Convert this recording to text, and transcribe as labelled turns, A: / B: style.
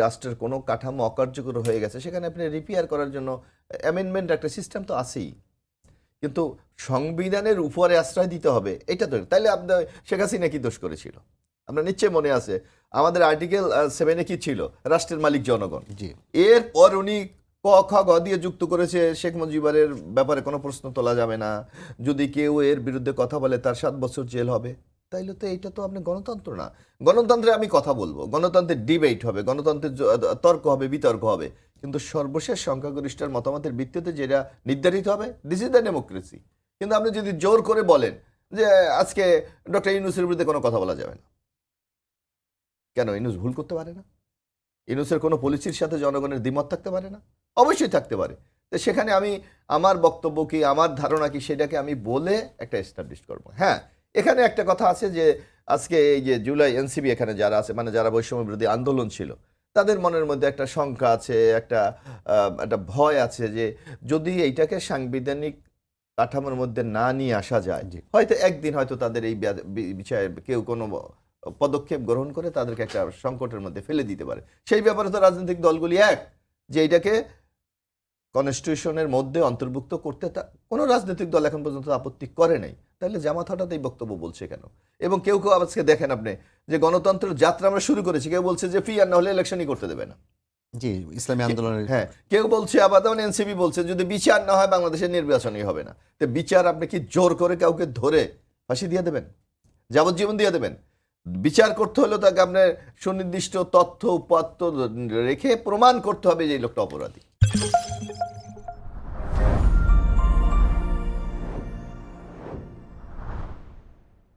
A: রাষ্ট্রের কোনো কাঠামো অকার্যকর হয়ে গেছে, সেখানে আপনি রিপেয়ার করার জন্য অ্যামেন্ডমেন্ট একটা সিস্টেম তো আছেই। কিন্তু সংবিধানের উপরে আশ্রয় দিতে হবে, এটা তো তাইলে আপনার শেখ হাসিনা কি দোষ করেছিল? আপনার নিশ্চয় মনে আছে আমাদের আর্টিকেল 7-এ কি ছিল? রাষ্ট্রের মালিক জনগণ।
B: জি।
A: এরপর উনি ক খ গ দিয়ে যুক্ত করেছে শেখ মুজিবের ব্যাপারে কোনো প্রশ্ন তোলা যাবে না, যদি কেউ এর বিরুদ্ধে কথা বলে তার 7 বছর জেল হবে। তাইলে তো এটা তো আপনি গণতন্ত্র না। গণতন্ত্রে আমি কথা বলবো, গণতন্ত্রের ডিবেট হবে, গণতন্ত্রের তর্ক হবে, বিতর্ক হবে, কিন্তু সর্বশেষ সংখ্যাগরিষ্ঠের মতামতের ভিত্তিতে যেটা নির্ধারিত হবে, দিস ইজ দ্য ডেমোক্রেসি। কিন্তু আপনি যদি জোর করে বলেন যে আজকে ডক্টর ইউনূসের বিরুদ্ধে কোনো কথা বলা যাবে না, কেন? ইউনূস ভুল করতে পারে না? ইউনূসের কোনো পলিসির সাথে জনগণের দ্বিমত থাকতে পারে না? অবশ্যই থাকতে পারে। তো সেখানে আমি আমার বক্তব্য কি, আমার ধারণা কি, সেটাকে আমি বলে একটা এস্টাবলিশ করব। হ্যাঁ, এখানে একটা কথা আছে যে আজকে এই যে জুলাই এনসিপি এখানে যারা আছে, মানে যারা বৈষম্য বিরোধী আন্দোলন ছিল, তাদের মনের মধ্যে একটা শঙ্কা আছে, একটা ভয় আছে যে যদি এইটাকে সাংবিধানিক কাঠামোর মধ্যে না নিয়ে আসা যায়, হয়তো একদিন হয়তো তাদের এই বিষয়ে কেউ কোনো পদক্ষেপ গ্রহণ করে তাদেরকে একটা সংকটের মধ্যে ফেলে দিতে পারে। সেই ব্যাপারে তো রাজনৈতিক দলগুলি এক, যে এটাকে কনস্টিটিউশনের মধ্যে অন্তর্ভুক্ত করতে কোনো রাজনৈতিক দল এখন পর্যন্ত আপত্তি করে নাই। তাহলে জামাত হঠাৎ এই বক্তব্য বলছে কেন? এবং কেউ কেউ আজকে দেখেন আপনি যে গণতন্ত্রের যাত্রা আমরা শুরু করেছি, কেউ বলছে যে ফ্রি আর না হলে ইলেকশনই করতে দেবে না।
B: জি, ইসলামী আন্দোলনের
A: হ্যাঁ, কেউ বলছে আবার যেমন এনসিপি বলছে যদি বিচার না হয় বাংলাদেশের নির্বাচনই হবে না। তো বিচার আপনি কি জোর করে কাউকে ধরে ফাঁসি দিয়ে দেবেন, যাবজ্জীবন দিয়ে দেবেন? বিচার করতে হলে তাকে আপনার সুনির্দিষ্ট তথ্য উপাত্ত রেখে প্রমাণ করতে হবে যে এই লোকটা অপরাধী।